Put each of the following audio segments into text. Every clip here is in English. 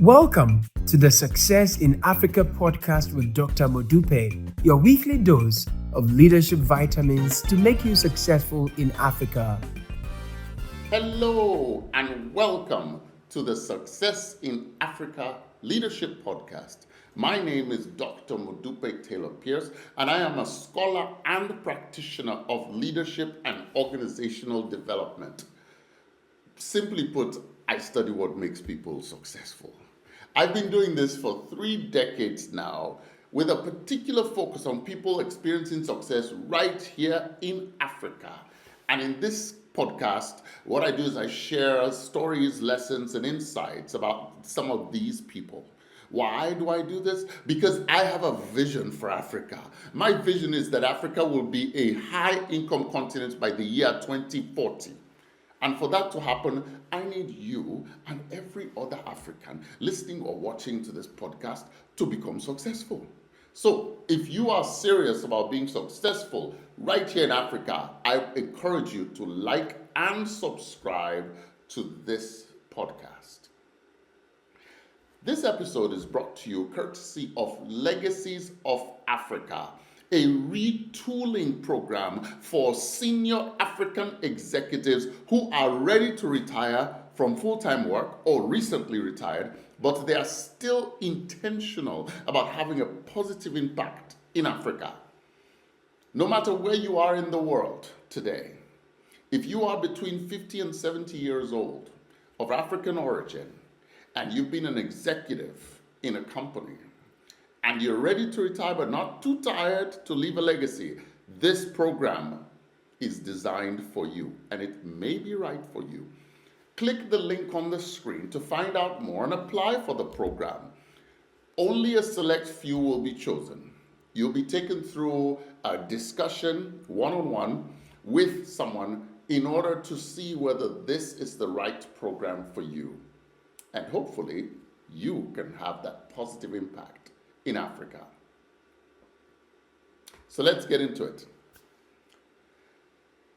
Welcome to the Success in Africa podcast with Dr. Modupe, your weekly dose of leadership vitamins to make you successful in Africa. Hello and welcome to the Success in Africa Leadership Podcast. My name is Dr. Modupe Taylor Pierce, and I am a scholar and practitioner of leadership and organizational development. Simply put, I study what makes people successful. I've been doing this for 3 decades now, with a particular focus on people experiencing success right here in Africa. And in this podcast, what I do is I share stories, lessons, and insights about some of these people. Why do I do this? Because I have a vision for Africa. My vision is that Africa will be a high-income continent by the year 2040. And for that to happen, I need you and every other African listening or watching to this podcast to become successful. So if you are serious about being successful right here in Africa, I encourage you to like and subscribe to this podcast. This episode is brought to you courtesy of Legacies of Africa, a retooling program for senior African executives who are ready to retire from full-time work or recently retired, but they are still intentional about having a positive impact in Africa. No matter where you are in the world today, if you are between 50 and 70 years old, of African origin, and you've been an executive in a company, and you're ready to retire but not too tired to leave a legacy, this program is designed for you, and it may be right for you. Click the link on the screen to find out more and apply for the program. Only a select few will be chosen. You'll be taken through a discussion one-on-one with someone in order to see whether this is the right program for you. And hopefully, you can have that positive impact in Africa. So let's get into it.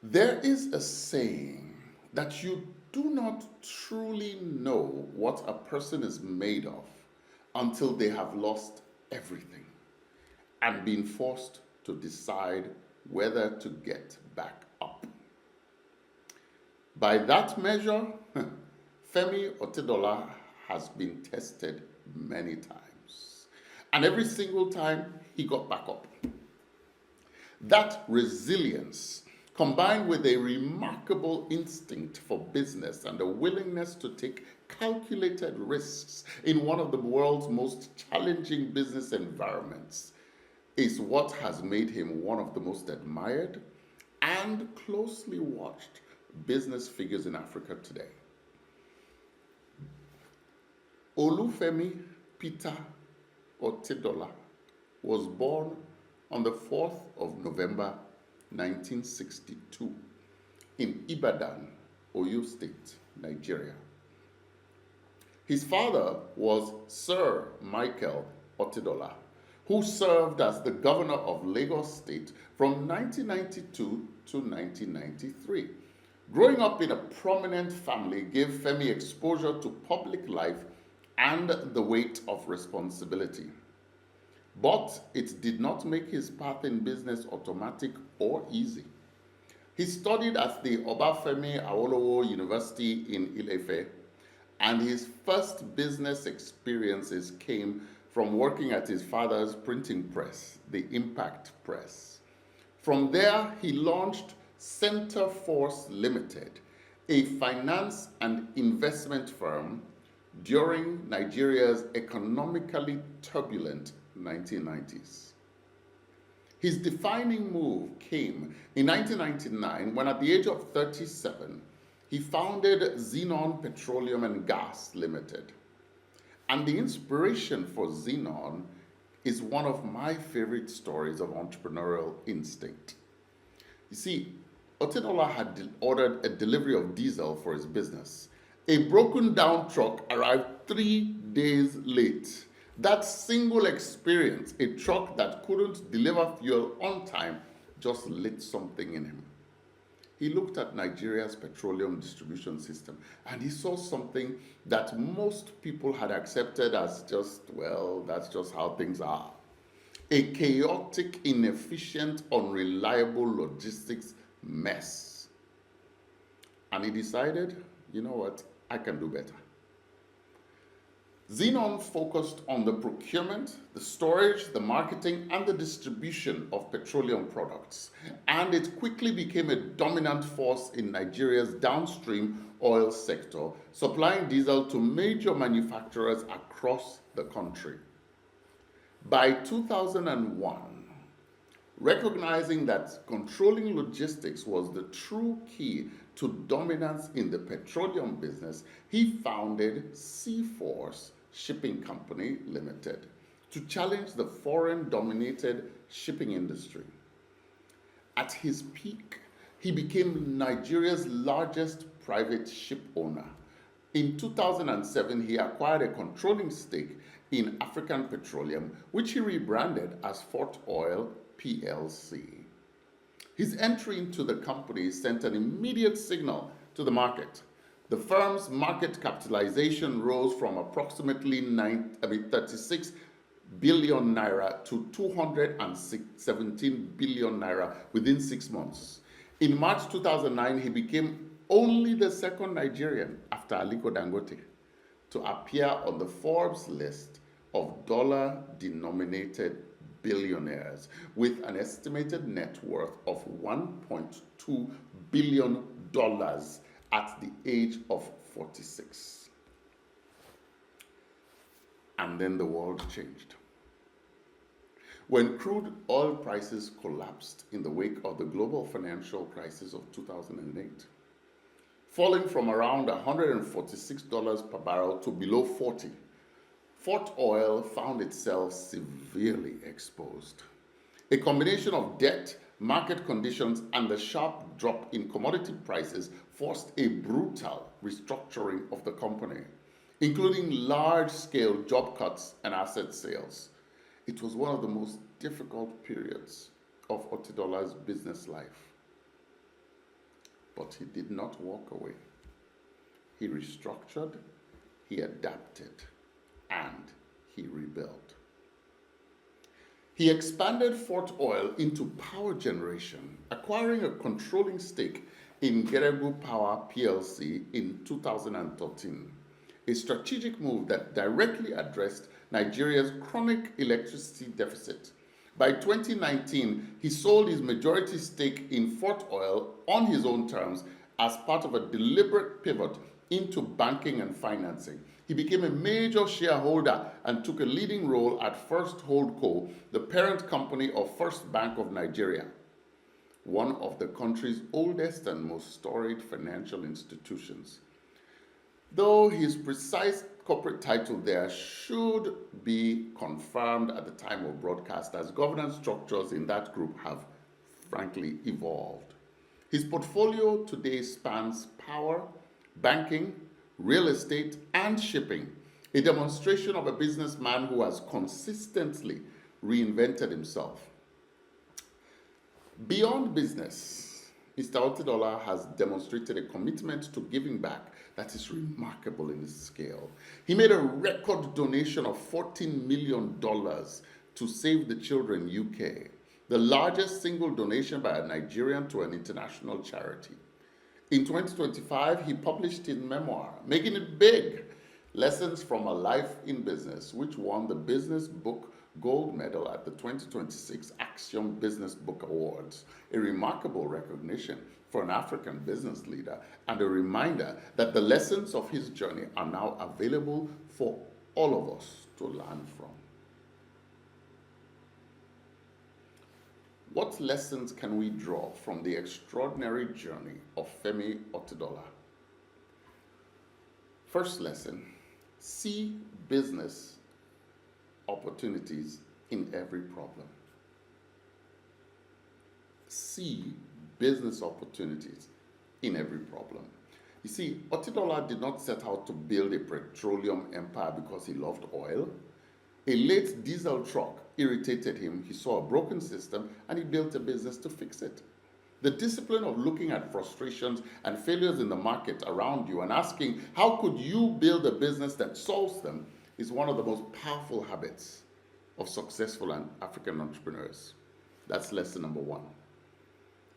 There is a saying that you do not truly know what a person is made of until they have lost everything and been forced to decide whether to get back up. By that measure, Femi Otedola has been tested many times. And every single time, he got back up. That resilience, combined with a remarkable instinct for business and a willingness to take calculated risks in one of the world's most challenging business environments, is what has made him one of the most admired and closely watched business figures in Africa today. Olufemi Peter Otedola was born on the 4th of November 1962 in Ibadan, Oyo State, Nigeria. His father was Sir Michael Otedola, who served as the governor of Lagos State from 1992 to 1993. Growing up in a prominent family gave Femi exposure to public life and the weight of responsibility. But it did not make his path in business automatic or easy. He studied at the Obafemi Awolowo University in Ile-Ife, and his first business experiences came from working at his father's printing press, the Impact Press. From there, he launched Center Force Limited, a finance and investment firm during Nigeria's economically turbulent 1990s. His defining move came in 1999 when, at the age of 37, he founded Xenon Petroleum and Gas Limited. And the inspiration for Xenon is one of my favorite stories of entrepreneurial instinct. You see, Otedola had ordered a delivery of diesel for his business. A broken down truck arrived 3 days late. That single experience, a truck that couldn't deliver fuel on time, just lit something in him. He looked at Nigeria's petroleum distribution system and he saw something that most people had accepted as just, well, that's just how things are. A chaotic, inefficient, unreliable logistics mess. And he decided, you know what, I can do better. Xenon focused on the procurement, the storage, the marketing, and the distribution of petroleum products, and it quickly became a dominant force in Nigeria's downstream oil sector, supplying diesel to major manufacturers across the country. By 2001, recognizing that controlling logistics was the true key to dominance in the petroleum business, he founded Seaforce Shipping Company Limited to challenge the foreign-dominated shipping industry. At his peak, he became Nigeria's largest private ship owner. In 2007, he acquired a controlling stake in African Petroleum, which he rebranded as Fort Oil PLC. His entry into the company sent an immediate signal to the market. The firm's market capitalization rose from approximately 36 billion naira to 217 billion naira within 6 months. In March 2009, he became only the second Nigerian after Aliko Dangote to appear on the Forbes list of dollar-denominated billionaires with an estimated net worth of $1.2 billion at the age of 46. And then the world changed. When crude oil prices collapsed in the wake of the global financial crisis of 2008, falling from around $146 per barrel to below 40, Fort Oil found itself severely exposed. A combination of debt, market conditions, and the sharp drop in commodity prices forced a brutal restructuring of the company, including large-scale job cuts and asset sales. It was one of the most difficult periods of Otedola's business life. But he did not walk away. He restructured, he adapted, and he rebuilt. He expanded Fort Oil into power generation, acquiring a controlling stake in Geregu Power PLC in 2013, a strategic move that directly addressed Nigeria's chronic electricity deficit. By 2019, he sold his majority stake in Fort Oil on his own terms as part of a deliberate pivot into banking and financing. He became a major shareholder and took a leading role at First Holdco, the parent company of First Bank of Nigeria, one of the country's oldest and most storied financial institutions. Though his precise corporate title there should be confirmed at the time of broadcast, as governance structures in that group have frankly evolved. His portfolio today spans power, banking, real estate, and shipping, a demonstration of a businessman who has consistently reinvented himself. Beyond business, Mr. Otedola has demonstrated a commitment to giving back that is remarkable in its scale. He made a record donation of $14 million to Save the Children UK, the largest single donation by a Nigerian to an international charity. In 2025, he published his memoir, Making It Big, Lessons from a Life in Business, which won the Business Book Gold Medal at the 2026 Axiom Business Book Awards, a remarkable recognition for an African business leader and a reminder that the lessons of his journey are now available for all of us to learn from. What lessons can we draw from the extraordinary journey of Femi Otedola? First lesson, see business opportunities in every problem. See business opportunities in every problem. You see, Otedola did not set out to build a petroleum empire because he loved oil. A late diesel truck irritated him. He saw a broken system and he built a business to fix it. The discipline of looking at frustrations and failures in the market around you and asking, how could you build a business that solves them, is one of the most powerful habits of successful African entrepreneurs. That's lesson number one.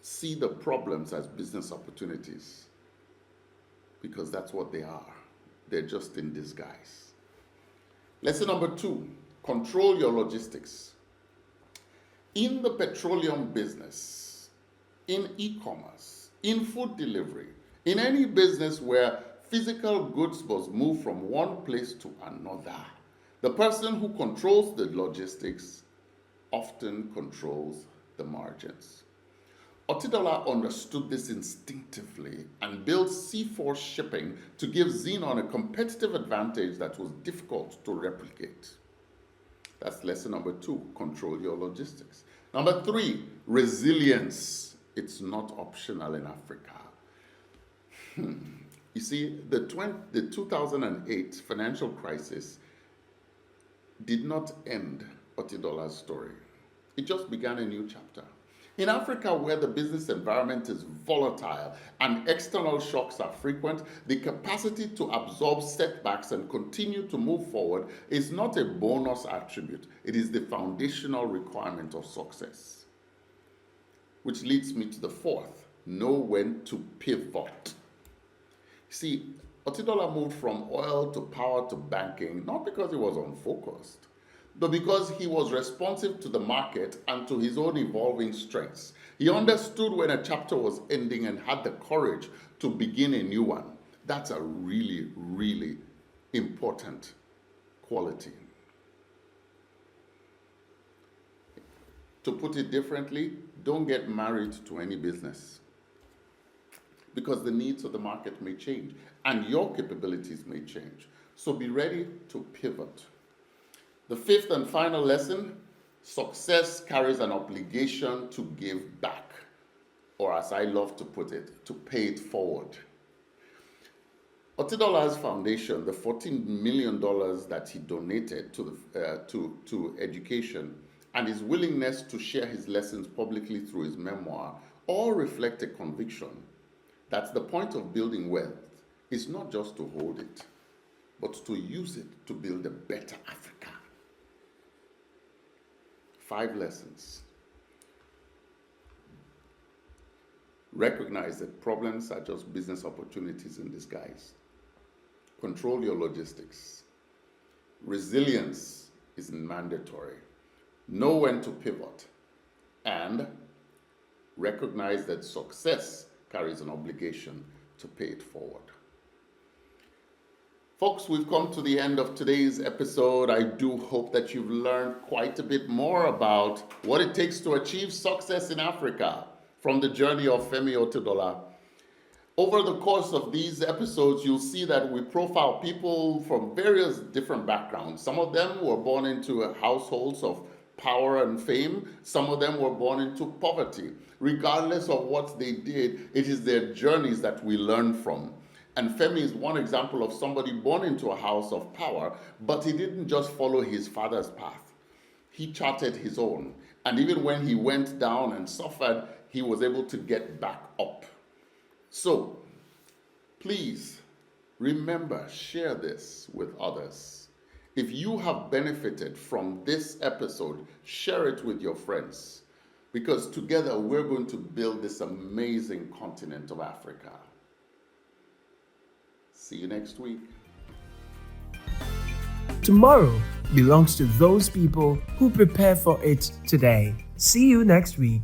See the problems as business opportunities, because that's what they are. They're just in disguise. Lesson number two, control your logistics. In the petroleum business, in e-commerce, in food delivery, in any business where physical goods must move from one place to another, the person who controls the logistics often controls the margins. Otedola understood this instinctively and built C4 shipping to give Xenon a competitive advantage that was difficult to replicate. That's lesson number two, control your logistics. Number three, resilience. It's not optional in Africa. You see, the 2008 financial crisis did not end Otedola's story. It just began a new chapter. In Africa, where the business environment is volatile and external shocks are frequent, the capacity to absorb setbacks and continue to move forward is not a bonus attribute. It is the foundational requirement of success. Which leads me to the fourth, know when to pivot. See, Otedola moved from oil to power to banking, not because he was unfocused, but because he was responsive to the market and to his own evolving strengths. He understood when a chapter was ending and had the courage to begin a new one. That's a really, really important quality. To put it differently, don't get married to any business, because the needs of the market may change and your capabilities may change. So be ready to pivot. The fifth and final lesson, success carries an obligation to give back, or as I love to put it, to pay it forward. Otedola's foundation, the $14 million that he donated to education, and his willingness to share his lessons publicly through his memoir, all reflect a conviction that the point of building wealth is not just to hold it, but to use it to build a better Africa. 5 lessons. Recognize that problems are just business opportunities in disguise. Control your logistics. Resilience is mandatory. Know when to pivot. And recognize that success carries an obligation to pay it forward. Folks, we've come to the end of today's episode. I do hope that you've learned quite a bit more about what it takes to achieve success in Africa from the journey of Femi Otedola. Over the course of these episodes, you'll see that we profile people from various different backgrounds. Some of them were born into households of power and fame. Some of them were born into poverty. Regardless of what they did, it is their journeys that we learn from. And Femi is one example of somebody born into a house of power, but he didn't just follow his father's path. He charted his own. And even when he went down and suffered, he was able to get back up. So, please remember, share this with others. If you have benefited from this episode, share it with your friends, because together we're going to build this amazing continent of Africa. See you next week. Tomorrow belongs to those people who prepare for it today. See you next week.